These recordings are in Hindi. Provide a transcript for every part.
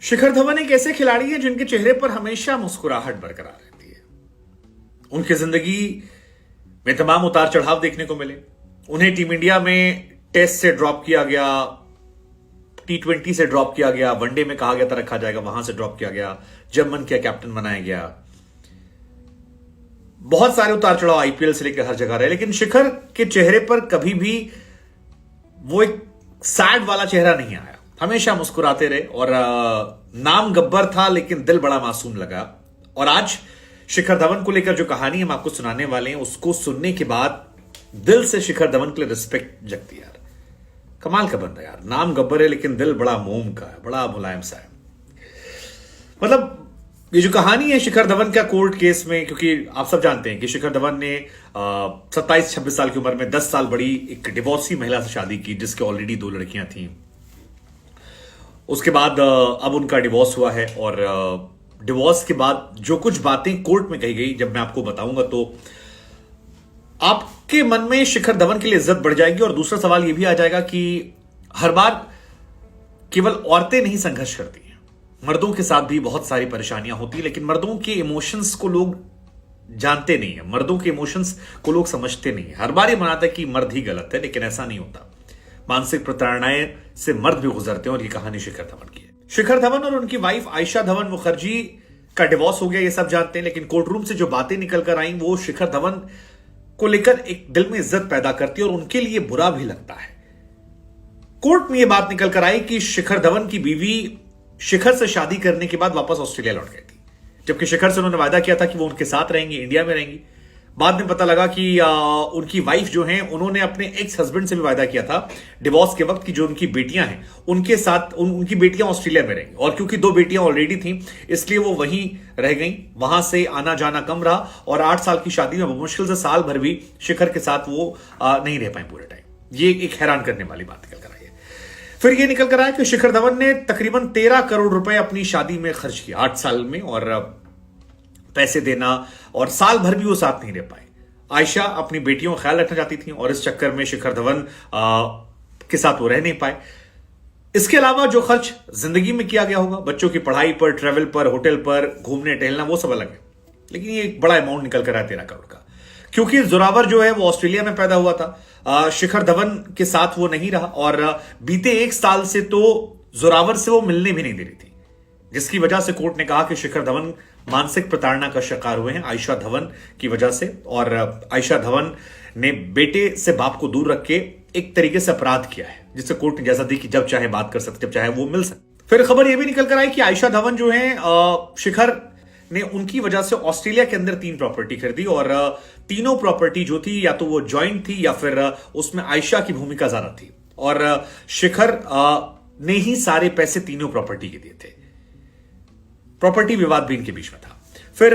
शिखर धवन एक ऐसे खिलाड़ी हैं जिनके चेहरे पर हमेशा मुस्कुराहट बरकरार रहती है। उनकी जिंदगी में तमाम उतार चढ़ाव देखने को मिले। उन्हें टीम इंडिया में टेस्ट से ड्रॉप किया गया, T20 से ड्रॉप किया गया, वनडे में कहा गया था रखा जाएगा, वहां से ड्रॉप किया गया, जब मन किया कैप्टन बनाया गया। बहुत सारे उतार चढ़ाव आईपीएल से लेकर हर जगह रहे, लेकिन शिखर के चेहरे पर कभी भी वो एक सैड वाला चेहरा नहीं आया। हमेशा मुस्कुराते रहे और नाम गब्बर था लेकिन दिल बड़ा मासूम लगा। और आज शिखर धवन को लेकर जो कहानी हम आपको सुनाने वाले हैं, उसको सुनने के बाद दिल से शिखर धवन के लिए रिस्पेक्ट जगती यार। कमाल का बंदा यार, नाम गब्बर है लेकिन दिल बड़ा मोम का है, बड़ा मुलायम सा है। मतलब ये जो कहानी है शिखर धवन का कोर्ट केस में, क्योंकि आप सब जानते हैं कि शिखर धवन ने 27-26 साल की उम्र में 10 साल बड़ी एक डिवोर्सी महिला से शादी की, जिसके ऑलरेडी 2 लड़कियां थी। उसके बाद अब उनका डिवोर्स हुआ है और डिवोर्स के बाद जो कुछ बातें कोर्ट में कही गई, जब मैं आपको बताऊंगा तो आपके मन में शिखर धवन के लिए इज्जत बढ़ जाएगी। और दूसरा सवाल यह भी आ जाएगा कि हर बार केवल औरतें नहीं संघर्ष करती हैं, मर्दों के साथ भी बहुत सारी परेशानियां होती हैं, लेकिन मर्दों के इमोशंस को लोग जानते नहीं है, मर्दों के इमोशंस को लोग समझते नहीं है। हर बार ये मनाता है कि मर्द ही गलत है, लेकिन ऐसा नहीं होता। मानसिक प्रताड़नाएं से मर्द भी गुजरते हैं और ये कहानी शिखर धवन की है। शिखर धवन और उनकी वाइफ आयशा धवन मुखर्जी का डिवोर्स हो गया, ये सब जानते हैं, लेकिन कोर्ट रूम से जो बातें निकल कर आई वो शिखर धवन को लेकर एक दिल में इज्जत पैदा करती है और उनके लिए बुरा भी लगता है। कोर्ट में यह बात निकल कर आई कि शिखर धवन की बीवी शिखर से शादी करने के बाद वापस ऑस्ट्रेलिया लौट गई थी, जबकि शिखर से उन्होंने वादा किया था कि वो उनके साथ रहेंगी, इंडिया में रहेंगी। बाद में पता लगा कि उनकी वाइफ जो हैं, उन्होंने अपने एक्स हस्बैंड से भी वादा किया था डिवोर्स के वक्त कि जो उनकी बेटियां हैं उनके साथ उनकी बेटियां ऑस्ट्रेलिया में रहेंगी। और क्योंकि 2 बेटियां ऑलरेडी थीं, इसलिए वो वहीं रह गई, वहां से आना जाना कम रहा। और 8 साल की शादी में मुश्किल से साल भर भी शिखर के साथ वो नहीं रह पाए पूरे टाइम। ये एक हैरान करने वाली बात निकल कर आई है। फिर ये निकल कर आया कि शिखर धवन ने तकरीबन 13 करोड़ रुपए अपनी शादी में खर्च किया 8 साल में, और पैसे देना, और साल भर भी वो साथ नहीं रह पाए। आयशा अपनी बेटियों का ख्याल रखना चाहती थी और इस चक्कर में शिखर धवन के साथ वो रह नहीं पाए। इसके अलावा जो खर्च जिंदगी में किया गया होगा, बच्चों की पढ़ाई पर, ट्रेवल पर, होटल पर, घूमने टहलना, वो सब अलग है, लेकिन ये एक बड़ा अमाउंट निकल कर आया 13 करोड़ का। क्योंकि जोरावर जो है वो ऑस्ट्रेलिया में पैदा हुआ था, शिखर धवन के साथ वो नहीं रहा और बीते 1 साल से तो जोरावर से वो मिलने भी नहीं दे रही थी, जिसकी वजह से कोर्ट ने कहा कि शिखर धवन मानसिक प्रताड़ना का शिकार हुए हैं आयशा धवन की वजह से। और आयशा धवन ने बेटे से बाप को दूर रख के एक तरीके से अपराध किया है, जिससे कोर्ट ने इजाजत दी कि जब चाहे बात कर सकते, जब चाहे वो मिल सकते। फिर खबर यह भी निकल कर आई कि आयशा धवन जो है, शिखर ने उनकी वजह से ऑस्ट्रेलिया के अंदर 3 प्रॉपर्टी खरीदी और तीनों प्रॉपर्टी जो थी या तो वो ज्वाइंट थी या फिर उसमें आयशा की भूमिका ज्यादा थी, और शिखर ने ही सारे पैसे तीनों प्रॉपर्टी के दिए थे। प्रॉपर्टी विवाद भी इनके बीच में था। फिर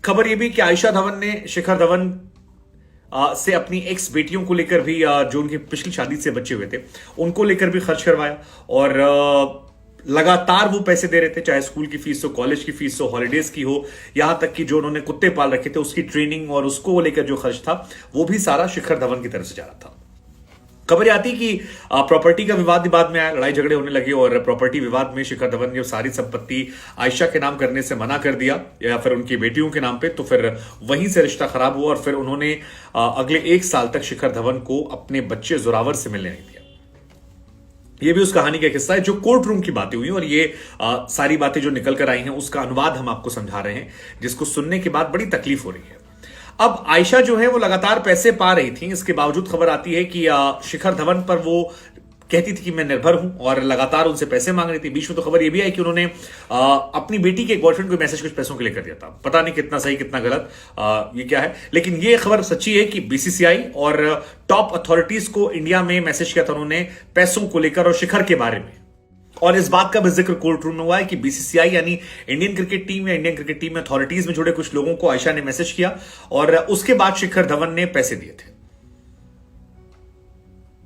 खबर यह भी कि आयशा धवन ने शिखर धवन से अपनी एक्स बेटियों को लेकर भी, जो उनकी पिछली शादी से बच्चे हुए थे, उनको लेकर भी खर्च करवाया और लगातार वो पैसे दे रहे थे, चाहे स्कूल की फीस हो, कॉलेज की फीस हो, हॉलीडेज की हो, यहां तक कि जो उन्होंने कुत्ते पाल रखे थे उसकी ट्रेनिंग और उसको लेकर जो खर्च था वो भी सारा शिखर धवन की तरफ से जा रहा था। खबर आती कि प्रॉपर्टी का विवाद भी बाद में आया, लड़ाई झगड़े होने लगे और प्रॉपर्टी विवाद में शिखर धवन ने सारी संपत्ति आयशा के नाम करने से मना कर दिया या फिर उनकी बेटियों के नाम पे, तो फिर वहीं से रिश्ता खराब हुआ और फिर उन्होंने अगले 1 साल तक शिखर धवन को अपने बच्चे जोरावर से मिलने नहीं दिया। ये भी उस कहानी का हिस्सा है जो कोर्ट रूम की बातें हुई, और ये सारी बातें जो निकल कर आई हैं उसका अनुवाद हम आपको समझा रहे हैं, जिसको सुनने के बाद बड़ी तकलीफ हो रही है। अब आयशा जो है वो लगातार पैसे पा रही थी, इसके बावजूद खबर आती है कि शिखर धवन पर वो कहती थी कि मैं निर्भर हूं और लगातार उनसे पैसे मांग रही थी। बीच में तो खबर ये भी आई कि उन्होंने अपनी बेटी के बॉयफ्रेंड को मैसेज कुछ पैसों के लिए कर दिया था। पता नहीं कितना सही कितना गलत ये क्या है, लेकिन ये खबर सच्ची है कि बीसीसीआई और टॉप अथॉरिटीज को इंडिया में मैसेज किया था उन्होंने पैसों को लेकर और शिखर के बारे में। और इस बात का भी जिक्र कोर्ट रूम में हुआ है कि बीसीसीआई यानी इंडियन क्रिकेट टीम या इंडियन क्रिकेट टीम में अथॉरिटीज में जुड़े कुछ लोगों को आयशा ने मैसेज किया और उसके बाद शिखर धवन ने पैसे दिए थे।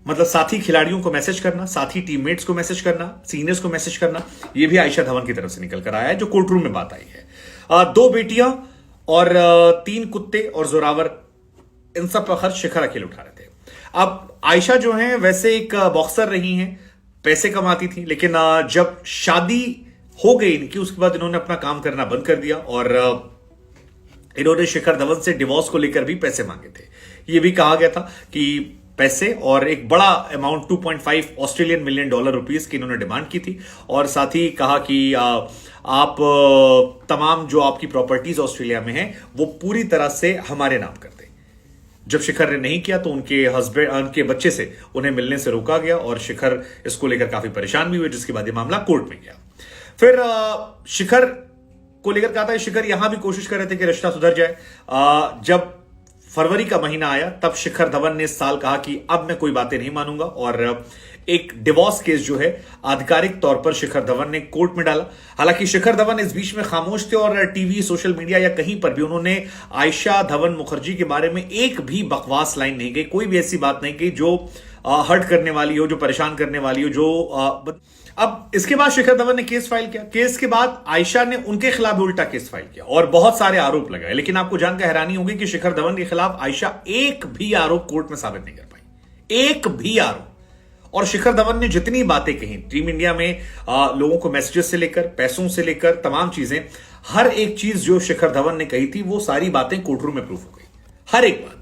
मतलब साथी खिलाड़ियों को मैसेज करना, साथी टीममेट्स को मैसेज करना, सीनियर्स को मैसेज करना, यह भी आयशा धवन की तरफ से निकल कर आया है, जो कोर्ट रूम में बात आई है। 2 बेटियां और 3 कुत्ते और जोरावर, इन सब का खर्च शिखर अकेले उठा रहे थे। अब आयशा जो है वैसे एक बॉक्सर रही हैं, पैसे कमाती थी, लेकिन जब शादी हो गई इनकी, उसके बाद इन्होंने अपना काम करना बंद कर दिया और इन्होंने शिखर धवन से डिवोर्स को लेकर भी पैसे मांगे थे। यह भी कहा गया था कि पैसे और एक बड़ा amount 2.5 Australian million dollar rupees की इन्होंने डिमांड की थी और साथ ही कहा कि आप तमाम जो आपकी प्रॉपर्टीज ऑस्ट्रेलिया में हैं वो पूरी तरह से हमारे नाम कर दें। जब शिखर ने नहीं किया तो उनके बच्चे से उन्हें मिलने से रोका गया और शिखर इसको लेकर काफी परेशान भी हुए, जिसके बाद ये मामला कोर्ट में गया। फिर शिखर को लेकर कहा था, शिखर यहां भी कोशिश कर रहे थे कि रिश्ता सुधर जाए। जब फरवरी का महीना आया तब शिखर धवन ने इस साल कहा कि अब मैं कोई बातें नहीं मानूंगा और एक डिवोर्स केस जो है आधिकारिक तौर पर शिखर धवन ने कोर्ट में डाला। हालांकि शिखर धवन इस बीच में खामोश थे और टीवी, सोशल मीडिया या कहीं पर भी उन्होंने आयशा धवन मुखर्जी के बारे में एक भी बकवास लाइन नहीं कही, कोई भी ऐसी बात नहीं कही जो हर्ट करने वाली हो, जो परेशान करने वाली हो, जो अब इसके बाद शिखर धवन ने केस फाइल किया। केस के बाद आयशा ने उनके खिलाफ उल्टा केस फाइल किया और बहुत सारे आरोप लगाए, लेकिन आपको जानकर हैरानी होगी कि शिखर धवन के खिलाफ आयशा एक भी आरोप कोर्ट में साबित नहीं कर पाई, एक भी आरोप। और शिखर धवन ने जितनी बातें कही टीम इंडिया में लोगों को मैसेजेस से लेकर, पैसों से लेकर, तमाम चीजें, हर एक चीज जो शिखर धवन ने कही थी वो सारी बातें कोर्ट रूम में प्रूफ हो गई। हर एक बात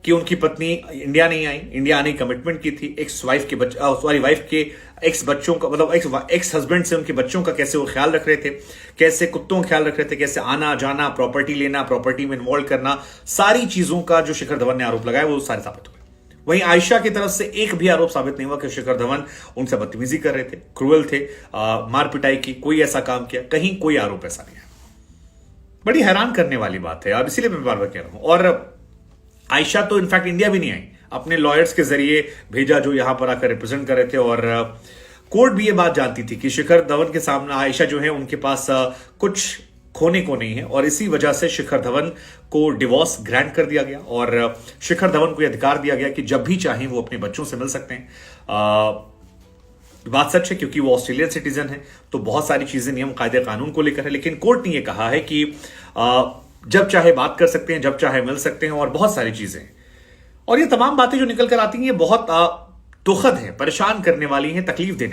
कि उनकी पत्नी इंडिया नहीं आई, इंडिया आने की कमिटमेंट की थी, वाइफ के एक्स बच्चों का, मतलब एक्स हस्बैंड से उनके बच्चों का कैसे वो ख्याल रख रहे थे, कैसे कुत्तों का ख्याल रख रहे थे, कैसे आना जाना, प्रॉपर्टी लेना, प्रॉपर्टी में इन्वॉल्व करना, सारी चीजों का जो शिखर धवन ने आरोप लगाया वो सारे साबित हुए। वहीं आयशा की तरफ से एक भी आरोप साबित नहीं हुआ कि शिखर धवन उनसे बदतमीजी कर रहे थे, क्रूअल थे, मार पिटाई की, कोई ऐसा काम किया, कहीं कोई आरोप ऐसा नहीं है। बड़ी हैरान करने वाली बात है, अब इसीलिए मैं बार बार कह रहा हूं। और आयशा तो इनफैक्ट इंडिया भी नहीं आई, अपने लॉयर्स के जरिए भेजा जो यहां पर आकर रिप्रेजेंट कर रहे थे और कोर्ट भी ये बात जानती थी कि शिखर धवन के सामने आयशा जो है उनके पास कुछ खोने को नहीं है और इसी वजह से शिखर धवन को डिवोर्स ग्रांट कर दिया गया और शिखर धवन को यह अधिकार दिया गया कि जब भी चाहें वो अपने बच्चों से मिल सकते हैं। बात सच है क्योंकि वो ऑस्ट्रेलियन सिटीजन है, तो बहुत सारी चीजें नियम कायदे कानून को लेकर है, लेकिन कोर्ट ने यह कहा है कि जब चाहे बात कर सकते हैं, जब चाहे मिल सकते हैं और बहुत सारी चीजें। और ये तमाम बातें जो निकल कर आती हैं ये बहुत दुखद है, परेशान करने वाली हैं, तकलीफ देने